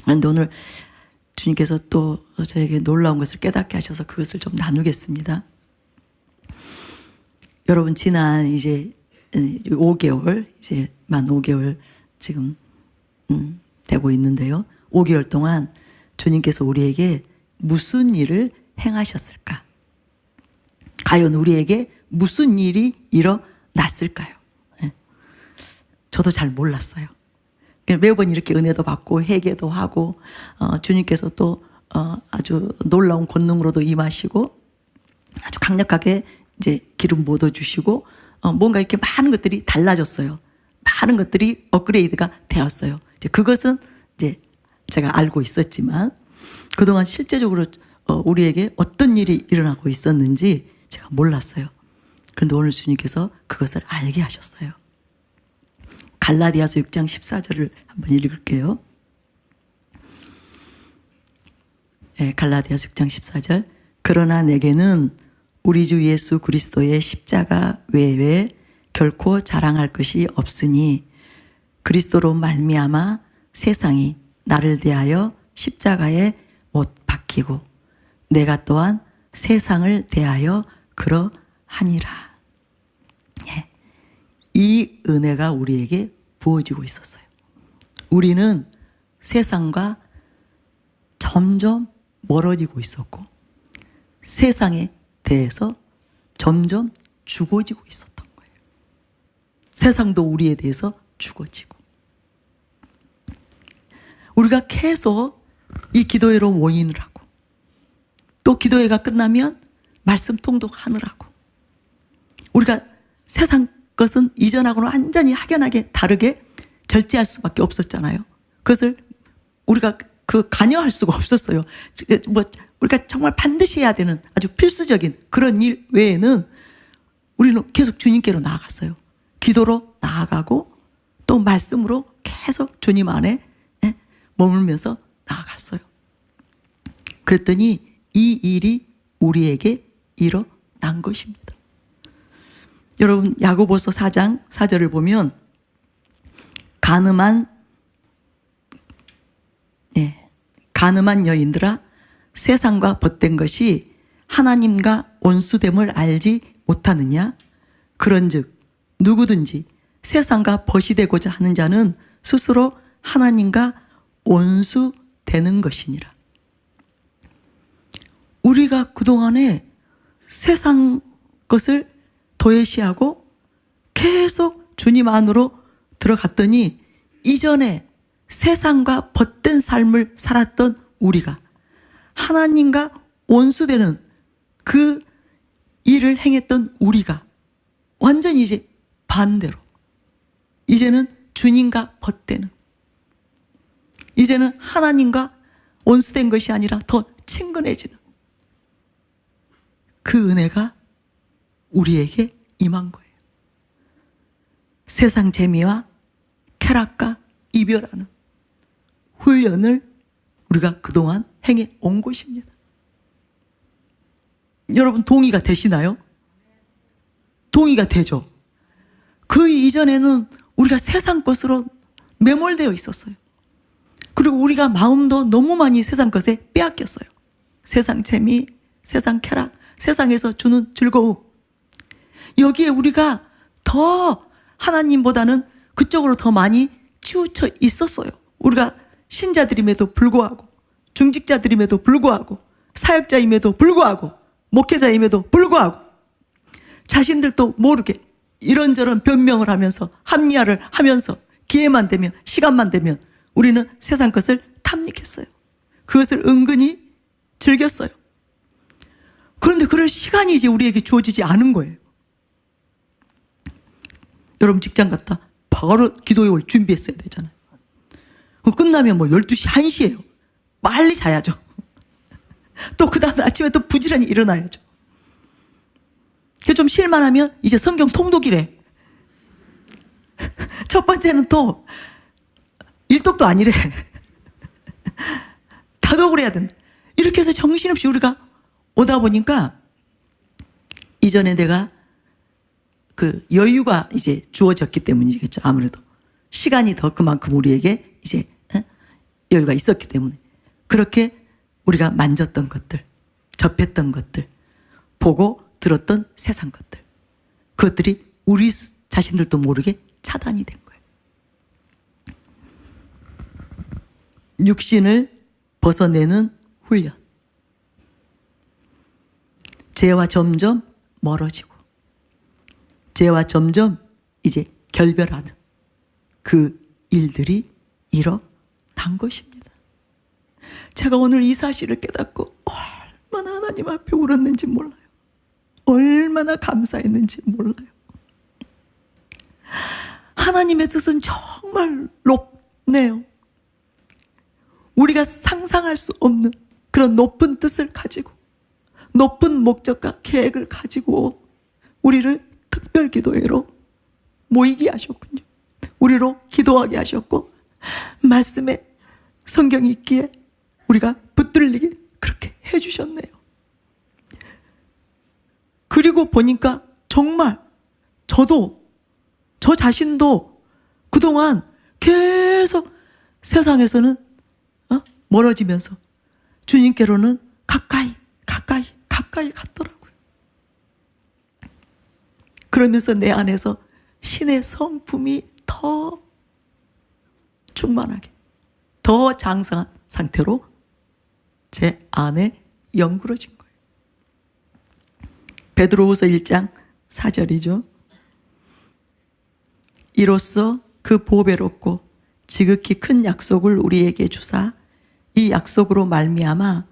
그런데 오늘 주님께서 또 저에게 놀라운 것을 깨닫게 하셔서 그것을 좀 나누겠습니다. 여러분, 지난 이제 5개월, 이제 만 5개월 지금 되고 있는데요. 5개월 동안 주님께서 우리에게 무슨 일을 행하셨을까? 과연 우리에게 무슨 일이 일어났을까요? 저도 잘 몰랐어요. 매번 이렇게 은혜도 받고 회개도 하고 주님께서 또 아주 놀라운 권능으로도 임하시고 아주 강력하게 이제 기름 부어 주시고 뭔가 이렇게 많은 것들이 달라졌어요. 많은 것들이 업그레이드가 되었어요. 이제 그것은 이제 제가 알고 있었지만 그동안 실제적으로 우리에게 어떤 일이 일어나고 있었는지 제가 몰랐어요. 그런데 오늘 주님께서 그것을 알게 하셨어요. 갈라디아서 6장 14절을 한번 읽을게요. 네, 갈라디아서 6장 14절. 그러나 내게는 우리 주 예수 그리스도의 십자가 외에 결코 자랑할 것이 없으니 그리스도로 말미암아 세상이 나를 대하여 십자가에 못 박히고 내가 또한 세상을 대하여 그러하니라. 예. 이 은혜가 우리에게 부어지고 있었어요. 우리는 세상과 점점 멀어지고 있었고 세상에 대해서 점점 죽어지고 있었던 거예요. 세상도 우리에 대해서 죽어지고 우리가 계속 이 기도회로 모이느라고 또 기도회가 끝나면 말씀 통독하느라고 우리가 세상 것은 이전하고는 완전히 확연하게 다르게 절제할 수밖에 없었잖아요. 그것을 우리가 관여할 수가 없었어요. 우리가 정말 반드시 해야 되는 아주 필수적인 그런 일 외에는 우리는 계속 주님께로 나아갔어요. 기도로 나아가고 또 말씀으로 계속 주님 안에 머물면서 나아갔어요. 그랬더니 이 일이 우리에게 일어난 것입니다. 여러분, 야고보서 4장 4절을 보면 가늠한 여인들아 세상과 벗된 것이 하나님과 온수됨을 알지 못하느냐? 그런즉 누구든지 세상과 벗이 되고자 하는 자는 스스로 하나님과 온수되는 것이니라. 우리가 그동안에 세상 것을 도외시하고 계속 주님 안으로 들어갔더니 이전에 세상과 벗된 삶을 살았던 우리가 하나님과 원수되는 그 일을 행했던 우리가 완전히 이제 반대로 이제는 주님과 벗되는 이제는 하나님과 원수된 것이 아니라 더 친근해지는 그 은혜가 우리에게 임한 거예요. 세상 재미와 쾌락과 이별하는 훈련을 우리가 그동안 행해 온 것입니다. 여러분 동의가 되시나요? 동의가 되죠. 그 이전에는 우리가 세상 것으로 매몰되어 있었어요. 그리고 우리가 마음도 너무 많이 세상 것에 빼앗겼어요. 세상 재미, 세상 쾌락, 세상에서 주는 즐거움. 여기에 우리가 더 하나님보다는 그쪽으로 더 많이 치우쳐 있었어요. 우리가 신자들임에도 불구하고 중직자들임에도 불구하고 사역자임에도 불구하고 목회자임에도 불구하고 자신들도 모르게 이런저런 변명을 하면서 합리화를 하면서 기회만 되면 시간만 되면 우리는 세상 것을 탐닉했어요. 그것을 은근히 즐겼어요. 그런데 그럴 시간이 이제 우리에게 주어지지 않은 거예요. 여러분 직장 갔다 바로 기도회 올 준비했어야 되잖아요. 끝나면 뭐 12시, 1시예요. 빨리 자야죠. 또 그 다음 아침에 또 부지런히 일어나야죠. 좀 쉴만하면 이제 성경 통독이래. 첫 번째는 또 일독도 아니래. 다독을 해야 된다. 이렇게 해서 정신없이 우리가 오다 보니까 이전에 내가 그 여유가 이제 주어졌기 때문이겠죠. 아무래도 시간이 더 그만큼 우리에게 이제 여유가 있었기 때문에 그렇게 우리가 만졌던 것들, 접했던 것들, 보고 들었던 세상 것들, 그것들이 우리 자신들도 모르게 차단이 된 거예요. 육신을 벗어내는 훈련. 죄와 점점 멀어지고 죄와 점점 이제 결별하는 그 일들이 일어난 것입니다. 제가 오늘 이 사실을 깨닫고 얼마나 하나님 앞에 울었는지 몰라요. 얼마나 감사했는지 몰라요. 하나님의 뜻은 정말 높네요. 우리가 상상할 수 없는 그런 높은 뜻을 가지고 높은 목적과 계획을 가지고 우리를 특별 기도회로 모이게 하셨군요. 우리로 기도하게 하셨고 말씀에 성경이 있기에 우리가 붙들리게 그렇게 해주셨네요. 그리고 보니까 정말 저도 저 자신도 그동안 계속 세상에서는 멀어지면서 주님께로는 가까이 갔더라고요. 그러면서 내 안에서 신의 성품이 더 충만하게 더 장성한 상태로 제 안에 연그러진 거예요. 베드로후서 1장 4절이죠. 이로써 그 보배롭고 지극히 큰 약속을 우리에게 주사 이 약속으로 말미암아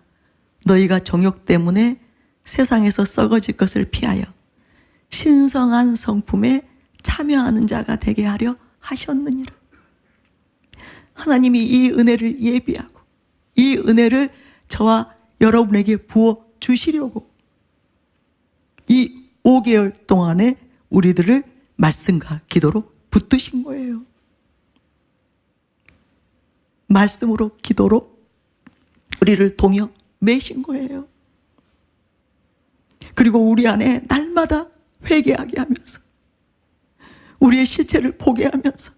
너희가 정욕 때문에 세상에서 썩어질 것을 피하여 신성한 성품에 참여하는 자가 되게 하려 하셨느니라. 하나님이 이 은혜를 예비하고 이 은혜를 저와 여러분에게 부어 주시려고 이 5개월 동안에 우리들을 말씀과 기도로 붙드신 거예요. 말씀으로 기도로 우리를 동여 매신 거예요. 그리고 우리 안에 날마다 회개하게 하면서 우리의 실체를 보게 하면서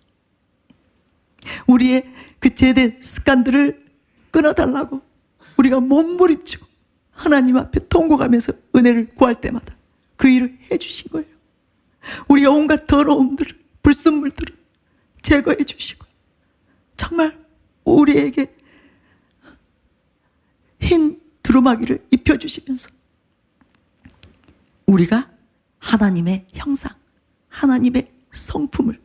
우리의 그 죄된 습관들을 끊어달라고 우리가 몸부림치고 하나님 앞에 통곡하면서 은혜를 구할 때마다 그 일을 해주신 거예요. 우리가 온갖 더러움들을 불순물들을 제거해 주시고 정말 우리에게 흰 두루마기를 입혀주시면서 우리가 하나님의 형상, 하나님의 성품을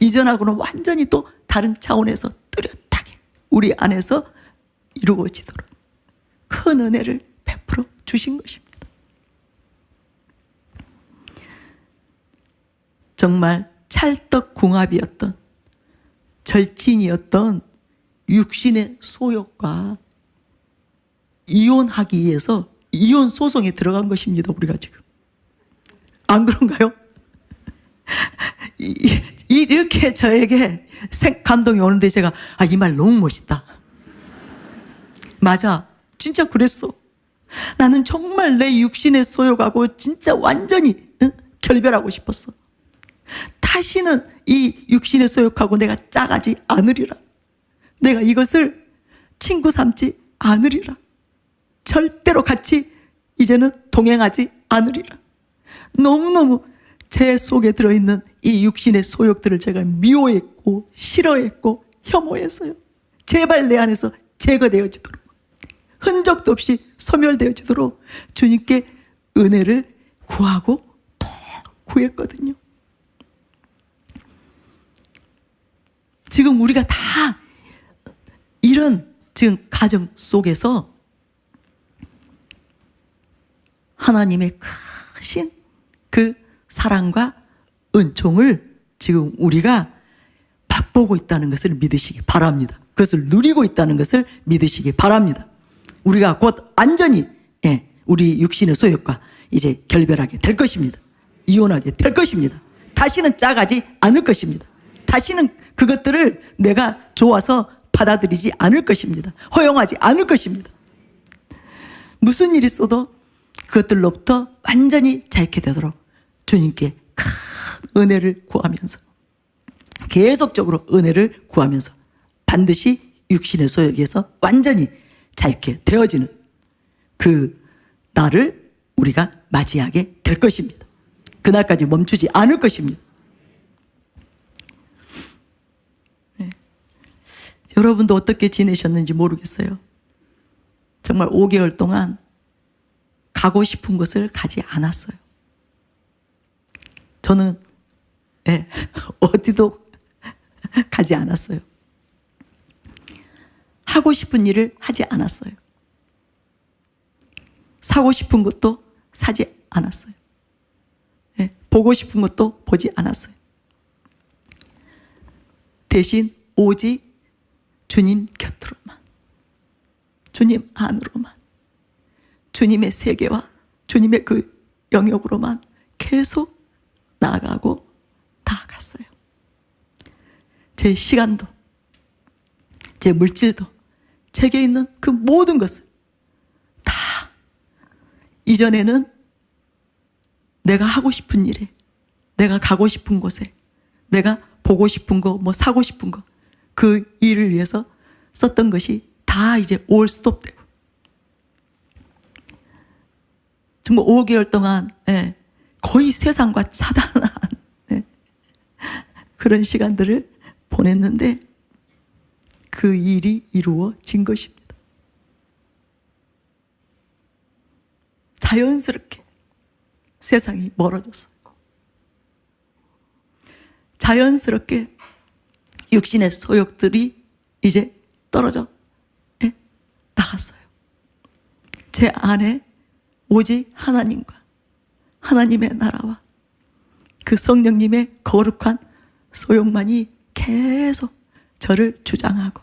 이전하고는 완전히 또 다른 차원에서 뚜렷하게 우리 안에서 이루어지도록 큰 은혜를 베풀어 주신 것입니다. 정말 찰떡궁합이었던 절친이었던 육신의 소욕과 이혼하기 위해서 이혼 소송에 들어간 것입니다. 우리가 지금 안 그런가요? 이렇게 저에게 감동이 오는데 제가 이 말 너무 멋있다. 맞아, 진짜 그랬어. 나는 정말 내 육신의 소욕하고 진짜 완전히 결별하고 싶었어. 다시는 이 육신의 소욕하고 내가 짜가지 않으리라. 내가 이것을 친구 삼지 않으리라. 절대로 같이 이제는 동행하지 않으리라. 너무너무 제 속에 들어있는 이 육신의 소욕들을 제가 미워했고 싫어했고 혐오했어요. 제발 내 안에서 제거되어지도록 흔적도 없이 소멸되어지도록 주님께 은혜를 구하고 또 구했거든요. 지금 우리가 다 이런 지금 가정 속에서 하나님의 크신 그 사랑과 은총을 지금 우리가 맛보고 있다는 것을 믿으시기 바랍니다. 그것을 누리고 있다는 것을 믿으시기 바랍니다. 우리가 곧 완전히 우리 육신의 소욕과 이제 결별하게 될 것입니다. 이혼하게 될 것입니다. 다시는 짜가지 않을 것입니다. 다시는 그것들을 내가 좋아서 받아들이지 않을 것입니다. 허용하지 않을 것입니다. 무슨 일이 있어도 그것들로부터 완전히 자유케 되도록 주님께 큰 은혜를 구하면서 계속적으로 은혜를 구하면서 반드시 육신의 소욕에서 완전히 자유케 되어지는 그 날을 우리가 맞이하게 될 것입니다. 그날까지 멈추지 않을 것입니다. 네. 여러분도 어떻게 지내셨는지 모르겠어요. 정말 5개월 동안 가고 싶은 곳을 가지 않았어요. 저는 네, 어디도 가지 않았어요. 하고 싶은 일을 하지 않았어요. 사고 싶은 것도 사지 않았어요. 네, 보고 싶은 것도 보지 않았어요. 대신 오직 주님 곁으로만, 주님 안으로만, 주님의 세계와 주님의 그 영역으로만 계속 나아가고 나아갔어요. 제 시간도, 제 물질도, 제게 있는 그 모든 것을 다 이전에는 내가 하고 싶은 일에, 내가 가고 싶은 곳에, 내가 보고 싶은 거, 뭐 사고 싶은 거, 그 일을 위해서 썼던 것이 다 이제 올 스톱되고, 정말 5개월 동안 거의 세상과 차단한 그런 시간들을 보냈는데 그 일이 이루어진 것입니다. 자연스럽게 세상이 멀어졌어요. 자연스럽게 육신의 소욕들이 이제 떨어져 나갔어요. 제 안에 오직 하나님과 하나님의 나라와 그 성령님의 거룩한 소욕만이 계속 저를 주장하고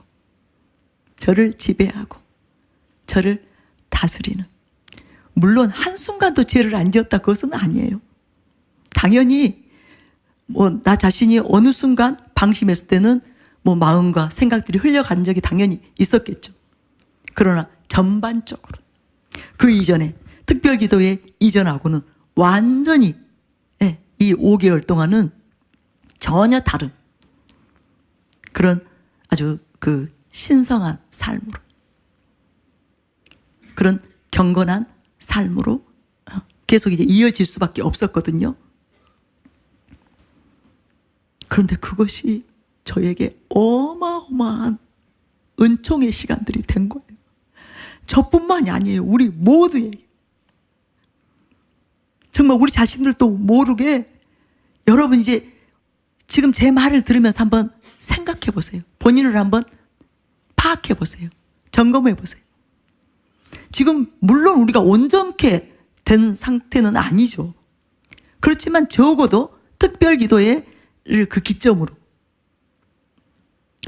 저를 지배하고 저를 다스리는, 물론 한순간도 죄를 안 지었다 그것은 아니에요. 당연히 뭐 나 자신이 어느 순간 방심했을 때는 뭐 마음과 생각들이 흘려간 적이 당연히 있었겠죠. 그러나 전반적으로 그 이전에 특별기도회 이전하고는 완전히 이 5개월 동안은 전혀 다른 그런 아주 그 신성한 삶으로, 그런 경건한 삶으로 계속 이제 이어질 수밖에 없었거든요. 그런데 그것이 저에게 어마어마한 은총의 시간들이 된 거예요. 저뿐만이 아니에요. 우리 모두에게. 정말 우리 자신들도 모르게 여러분 이제 지금 제 말을 들으면서 한번 생각해 보세요. 본인을 한번 파악해 보세요. 점검해 보세요. 지금 물론 우리가 온전케 된 상태는 아니죠. 그렇지만 적어도 특별기도회를 그 기점으로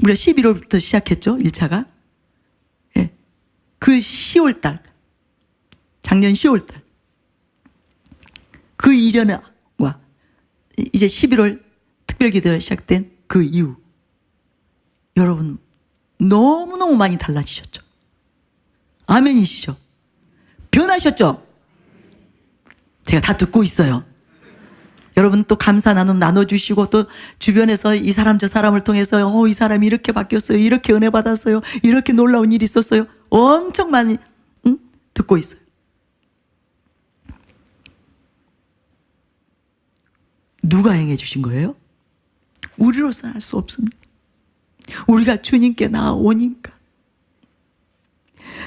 우리가 11월부터 시작했죠. 1차가. 그 10월달, 작년 10월달 그 이전과 이제 11월 특별기도회가 시작된 그 이후 여러분 너무너무 많이 달라지셨죠. 아멘이시죠? 변하셨죠? 제가 다 듣고 있어요. 여러분 또 감사 나눔 나눠주시고 또 주변에서 이 사람 저 사람을 통해서 이 사람이 이렇게 바뀌었어요, 이렇게 은혜 받았어요, 이렇게 놀라운 일이 있었어요, 엄청 많이 듣고 있어요. 누가 행해 주신 거예요? 우리로서는 할 수 없습니다. 우리가 주님께 나아오니까,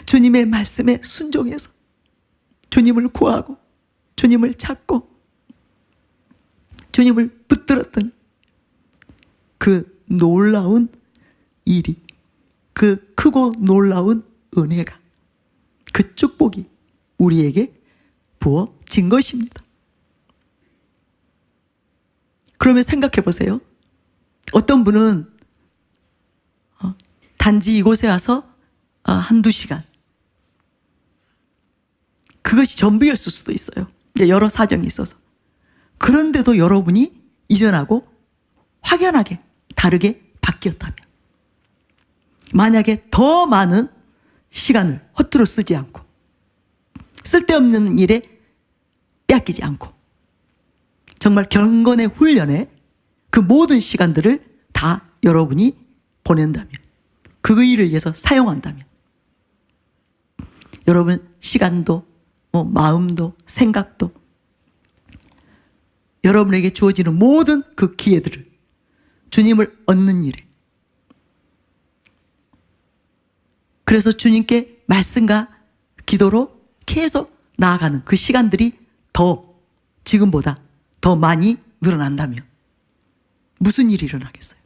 주님의 말씀에 순종해서 주님을 구하고 주님을 찾고 주님을 붙들었더니 그 놀라운 일이, 그 크고 놀라운 은혜가, 그 축복이 우리에게 부어진 것입니다. 그러면 생각해 보세요. 어떤 분은 단지 이곳에 와서 한두 시간, 그것이 전부였을 수도 있어요. 여러 사정이 있어서. 그런데도 여러분이 이전하고 확연하게 다르게 바뀌었다면, 만약에 더 많은 시간을 허투루 쓰지 않고 쓸데없는 일에 빼앗기지 않고 정말 경건의 훈련에 그 모든 시간들을 다 여러분이 보낸다면 그 일을 위해서 사용한다면 여러분 시간도 마음도 생각도 여러분에게 주어지는 모든 그 기회들을 주님을 얻는 일에, 그래서 주님께 말씀과 기도로 계속 나아가는 그 시간들이 더 지금보다 더 많이 늘어난다면 무슨 일이 일어나겠어요?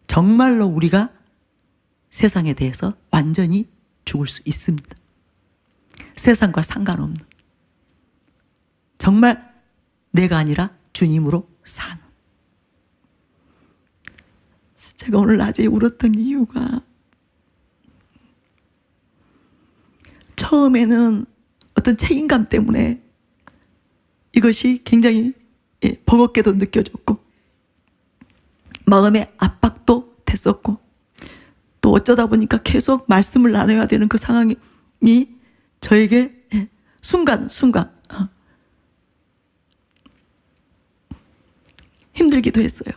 정말로 우리가 세상에 대해서 완전히 죽을 수 있습니다. 세상과 상관없는, 정말 내가 아니라 주님으로 사는. 제가 오늘 낮에 울었던 이유가, 처음에는 어떤 책임감 때문에 이것이 굉장히 버겁게도 느껴졌고 마음의 압박도 됐었고, 또 어쩌다 보니까 계속 말씀을 나눠야 되는 그 상황이 저에게 순간순간 힘들기도 했어요.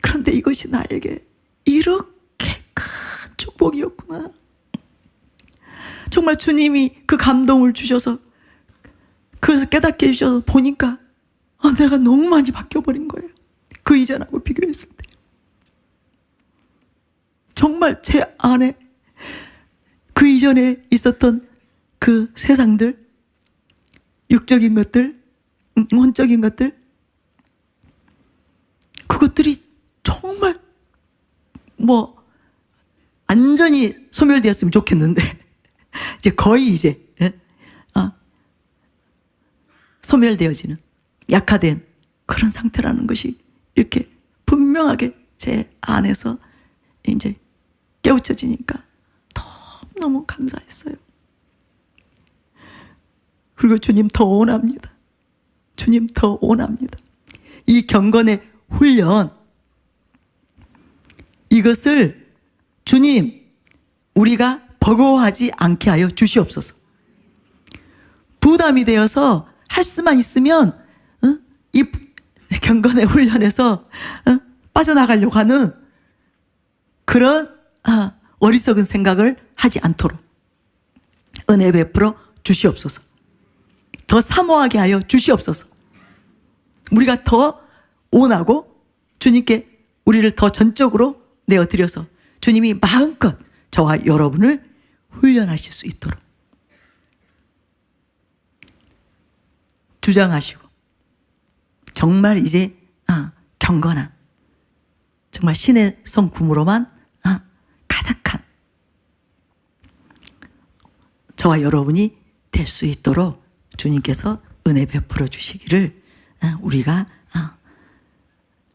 그런데 이것이 나에게 이렇게 큰 축복이었구나. 정말 주님이 그 감동을 주셔서, 그래서 깨닫게 해주셔서 보니까 내가 너무 많이 바뀌어버린 거예요. 그 이전하고 비교했을 때. 정말 제 안에 그 이전에 있었던 그 세상들, 육적인 것들, 혼적인 것들, 그것들이 정말 완전히 소멸되었으면 좋겠는데 이제 거의 소멸되어지는, 약화된 그런 상태라는 것이 이렇게 분명하게 제 안에서 이제 깨우쳐지니까 너무 감사했어요. 그리고 주님 더 원합니다. 주님 더 원합니다. 이 경건의 훈련, 이것을 주님 우리가 버거워하지 않게 하여 주시옵소서. 부담이 되어서 할 수만 있으면 이 경건의 훈련에서 빠져나가려고 하는 그런 어리석은 생각을 하지 않도록 은혜 베풀어 주시옵소서. 더 사모하게 하여 주시옵소서. 우리가 더 원하고 주님께 우리를 더 전적으로 내어드려서 주님이 마음껏 저와 여러분을 훈련하실 수 있도록 주장하시고, 정말 이제 경건한, 정말 신의 성품으로만 가득한 저와 여러분이 될 수 있도록 주님께서 은혜 베풀어 주시기를 우리가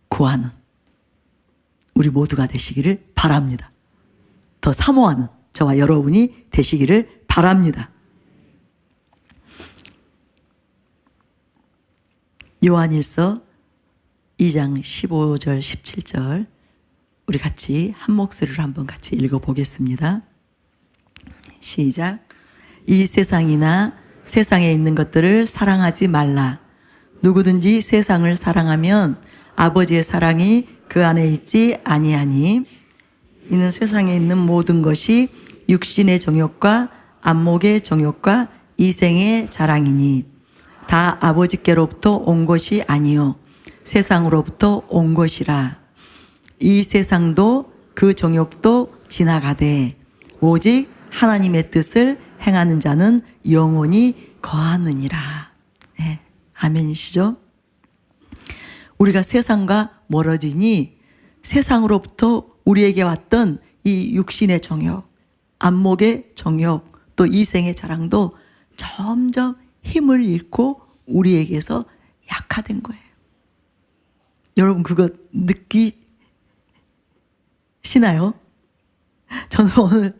구하는 우리 모두가 되시기를 바랍니다. 더 사모하는 저와 여러분이 되시기를 바랍니다. 요한일서 2장 15절 17절 우리 같이 한 목소리로 한번 같이 읽어보겠습니다. 시작. 이 세상이나 세상에 있는 것들을 사랑하지 말라. 누구든지 세상을 사랑하면 아버지의 사랑이 그 안에 있지 아니하니, 이는 세상에 있는 모든 것이 육신의 정욕과 안목의 정욕과 이생의 자랑이니 다 아버지께로부터 온 것이 아니요 세상으로부터 온 것이라. 이 세상도 그 정욕도 지나가되 오직 하나님의 뜻을 행하는 자는 영원히 거하느니라. 네, 아멘이시죠? 우리가 세상과 멀어지니 세상으로부터 우리에게 왔던 이 육신의 정욕, 안목의 정욕, 또 이생의 자랑도 점점 힘을 잃고 우리에게서 약화된 거예요. 여러분 그거 느끼시나요? 저는 오늘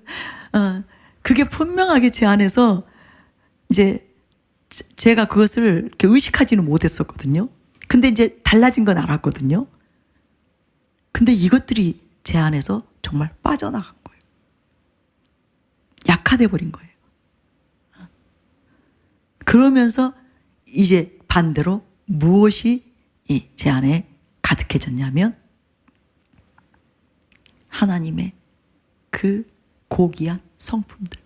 그게 분명하게 제 안에서 이제 제가 그것을 이렇게 의식하지는 못했었거든요. 근데 이제 달라진 건 알았거든요. 근데 이것들이 제 안에서 정말 빠져나간 거예요. 약화돼 버린 거예요. 그러면서 이제 반대로 무엇이 제 안에 가득해졌냐면 하나님의 그 고귀한 성품들,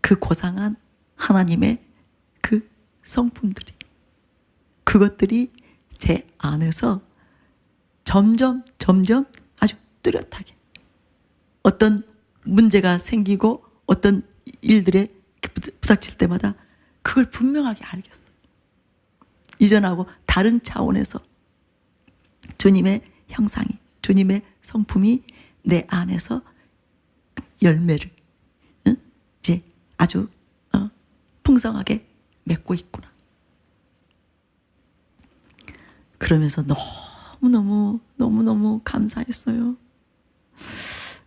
그 고상한 하나님의 그 성품들이, 그것들이 제 안에서 점점 아주 뚜렷하게 어떤 문제가 생기고 어떤 일들에 부닥칠 때마다 그걸 분명하게 알겠어요. 이전하고 다른 차원에서 주님의 형상이, 주님의 성품이 내 안에서 열매를 이제 아주 풍성하게 맺고 있구나. 그러면서 너무너무 감사했어요.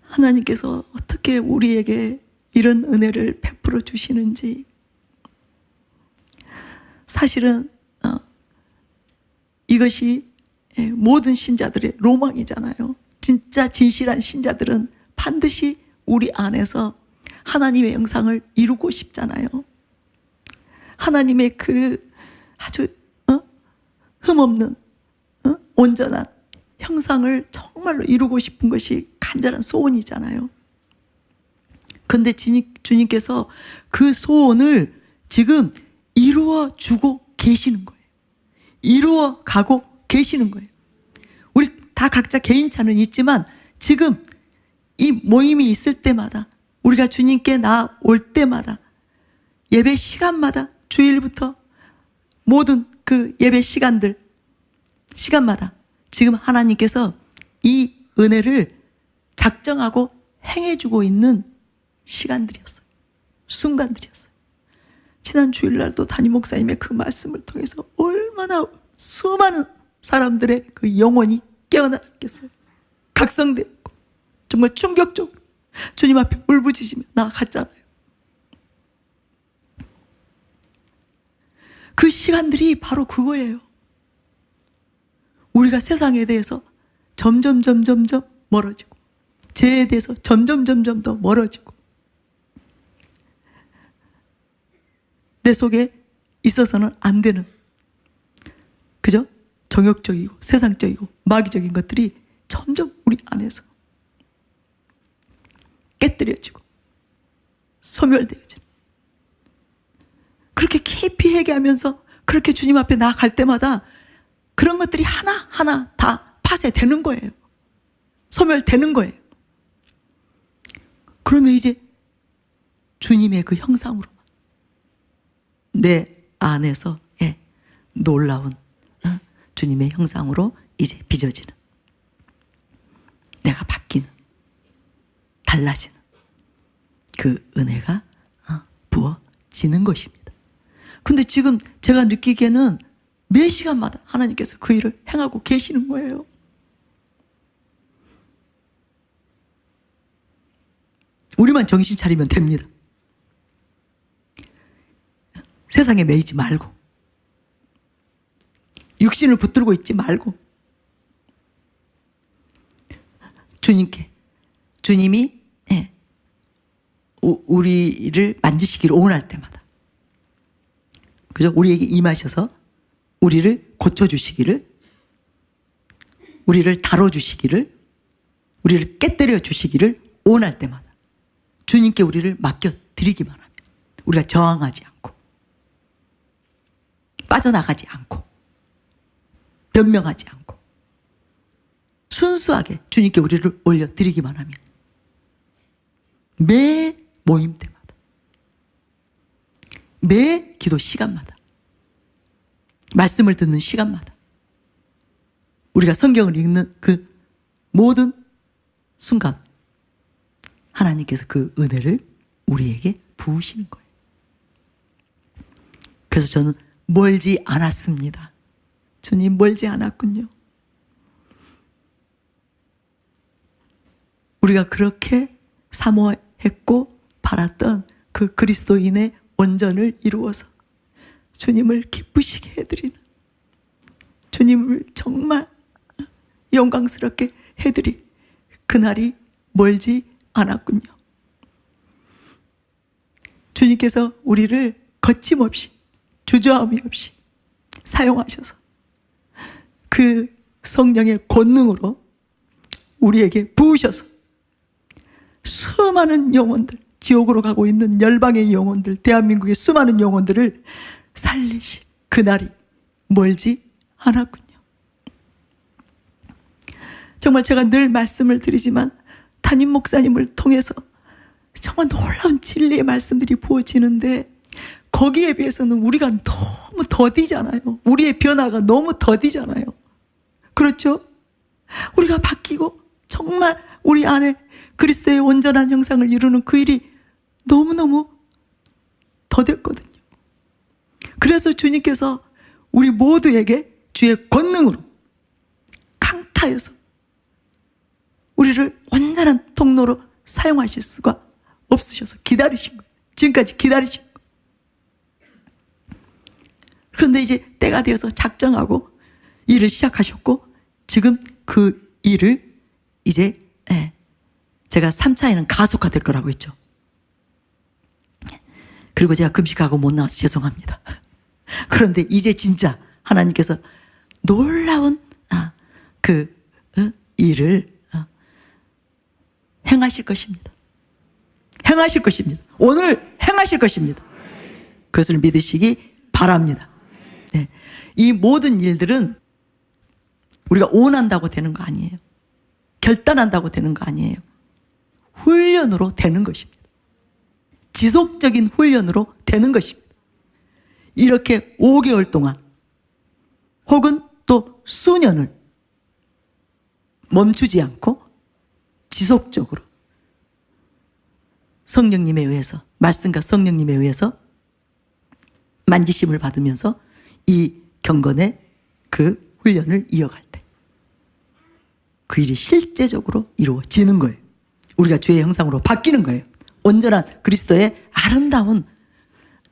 하나님께서 어떻게 우리에게 이런 은혜를 베풀어 주시는지. 사실은 이것이 모든 신자들의 로망이잖아요. 진짜 진실한 신자들은 반드시 우리 안에서 하나님의 영상을 이루고 싶잖아요. 하나님의 그 아주 흠없는 온전한 형상을 정말로 이루고 싶은 것이 간절한 소원이잖아요. 그런데 주님께서 그 소원을 지금 이루어 주고 계시는 거예요. 이루어 가고 계시는 거예요. 우리 다 각자 개인차는 있지만 지금 이 모임이 있을 때마다, 우리가 주님께 나올 때마다, 예배 시간마다, 주일부터 모든 그 예배 시간마다 지금 하나님께서 이 은혜를 작정하고 행해주고 있는 시간들이었어요. 순간들이었어요. 지난 주일날도 담임 목사님의 그 말씀을 통해서 얼마나 수많은 사람들의 그 영혼이 깨어났겠어요. 각성되었고 정말 충격적으로 주님 앞에 울부짖으며 나아갔잖아요. 그 시간들이 바로 그거예요. 우리가 세상에 대해서 점점 멀어지고, 죄에 대해서 점점 더 멀어지고, 내 속에 있어서는 안 되는, 그죠? 정욕적이고 세상적이고 마귀적인 것들이 점점 우리 안에서 깨뜨려지고 소멸되어지는, 그렇게 깊이 회개하면서 그렇게 주님 앞에 나아갈 때마다 그런 것들이 하나하나 다 파쇄되는 거예요. 소멸되는 거예요. 그러면 이제 주님의 그 형상으로 내 안에서 놀라운 주님의 형상으로 이제 빚어지는, 내가 바뀌는, 달라지는 그 은혜가 부어지는 것입니다. 근데 지금 제가 느끼기에는 매 시간마다 하나님께서 그 일을 행하고 계시는 거예요. 우리만 정신 차리면 됩니다. 세상에 매이지 말고, 육신을 붙들고 있지 말고, 주님이 우리를 만지시기를 원할 때마다, 그죠? 우리에게 임하셔서 우리를 고쳐주시기를, 우리를 다뤄주시기를, 우리를 깨뜨려 주시기를 원할 때마다 주님께 우리를 맡겨드리기만 하면 우리가 저항하지 않고, 빠져나가지 않고, 변명하지 않고, 순수하게 주님께 우리를 올려드리기만 하면, 매 모임 때마다, 매 기도 시간마다, 말씀을 듣는 시간마다, 우리가 성경을 읽는 그 모든 순간 하나님께서 그 은혜를 우리에게 부으시는 거예요. 그래서 저는 멀지 않았습니다. 주님, 멀지 않았군요. 우리가 그렇게 사모했고 바랐던 그 그리스도인의 온전을 이루어서 주님을 기쁘시게 해드리는, 주님을 정말 영광스럽게 해드릴 그날이 멀지 않았군요. 주님께서 우리를 거침없이, 주저함이 없이, 사용하셔서 그 성령의 권능으로 우리에게 부으셔서 수많은 영혼들, 지옥으로 가고 있는 열방의 영혼들, 대한민국의 수많은 영혼들을 살리실 그날이 멀지 않았군요. 정말 제가 늘 말씀을 드리지만 담임 목사님을 통해서 정말 놀라운 진리의 말씀들이 부어지는데 거기에 비해서는 우리가 너무 더디잖아요. 우리의 변화가 너무 더디잖아요. 그렇죠? 우리가 바뀌고 정말 우리 안에 그리스도의 온전한 형상을 이루는 그 일이 너무너무 더뎠거든요. 그래서 주님께서 우리 모두에게 주의 권능으로 강타해서 우리를 온전한 통로로 사용하실 수가 없으셔서 기다리신 거예요. 지금까지 기다리신 거예요. 그런데 이제 때가 되어서 작정하고 일을 시작하셨고 지금 그 일을 이제 제가 3차에는 가속화될 거라고 했죠. 그리고 제가 금식하고 못 나와서 죄송합니다. 그런데 이제 진짜 하나님께서 놀라운 일을 행하실 것입니다. 행하실 것입니다. 오늘 행하실 것입니다. 그것을 믿으시기 바랍니다. 네. 이 모든 일들은 우리가 원한다고 되는 거 아니에요. 결단한다고 되는 거 아니에요. 훈련으로 되는 것입니다. 지속적인 훈련으로 되는 것입니다. 이렇게 5개월 동안 혹은 또 수년을 멈추지 않고 지속적으로 성령님에 의해서, 말씀과 성령님에 의해서 만지심을 받으면서 이 경건의 그 훈련을 이어갈 때 그 일이 실제적으로 이루어지는 거예요. 우리가 주의 형상으로 바뀌는 거예요. 온전한 그리스도의 아름다운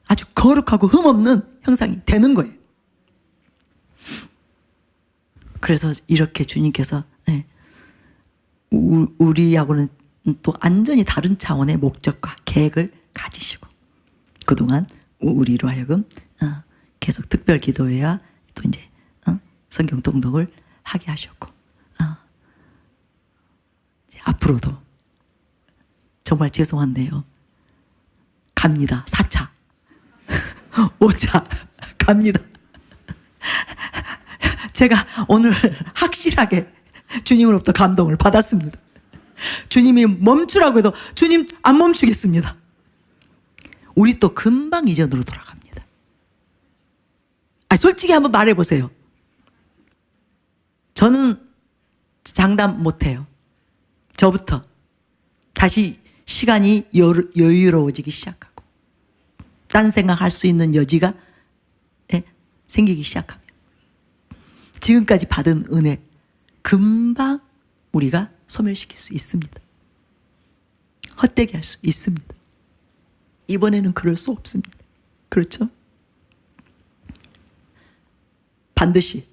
아주 거룩하고 흠없는 형상이 되는 거예요. 그래서 이렇게 주님께서 우리하고는 또 완전히 다른 차원의 목적과 계획을 가지시고 그동안 우리로 하여금 계속 특별 기도회와 또 이제 성경 통독을 하게 하셨고 앞으로도 정말 죄송한데요. 갑니다. 4차 5차 갑니다. 제가 오늘 확실하게 주님으로부터 감동을 받았습니다. 주님이 멈추라고 해도 주님 안 멈추겠습니다. 우리 또 금방 이전으로 돌아갑니다. 솔직히 한번 말해보세요. 저는 장담 못해요. 저부터 다시 시간이 여유로워지기 시작하고 딴 생각할 수 있는 여지가 생기기 시작하면 지금까지 받은 은혜 금방 우리가 소멸시킬 수 있습니다. 헛되게 할 수 있습니다. 이번에는 그럴 수 없습니다. 그렇죠? 반드시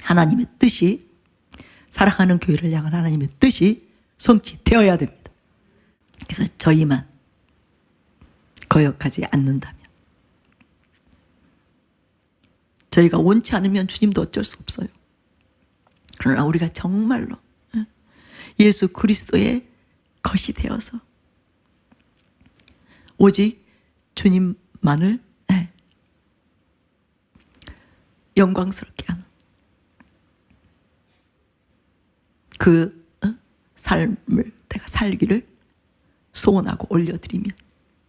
하나님의 뜻이, 사랑하는 교회를 향한 하나님의 뜻이 성취되어야 됩니다. 그래서 저희만 거역하지 않는다면, 저희가 원치 않으면 주님도 어쩔 수 없어요. 그러나 우리가 정말로 예수 그리스도의 것이 되어서 오직 주님만을 영광스럽게 하는 그 삶을 내가 살기를 소원하고 올려드리면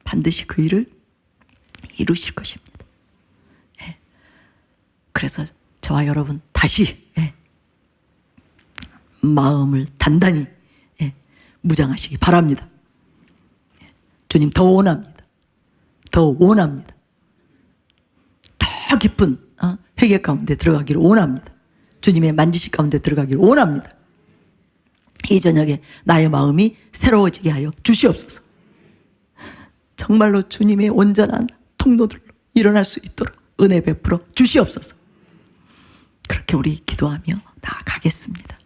반드시 그 일을 이루실 것입니다. 그래서 저와 여러분 다시 마음을 단단히 무장하시기 바랍니다. 주님 더 원합니다. 더 원합니다. 더 깊은 회개 가운데 들어가기를 원합니다. 주님의 만지실 가운데 들어가기를 원합니다. 이 저녁에 나의 마음이 새로워지게 하여 주시옵소서. 정말로 주님의 온전한 통로들로 일어날 수 있도록 은혜 베풀어 주시옵소서. 그렇게 우리 기도하며 나아가겠습니다.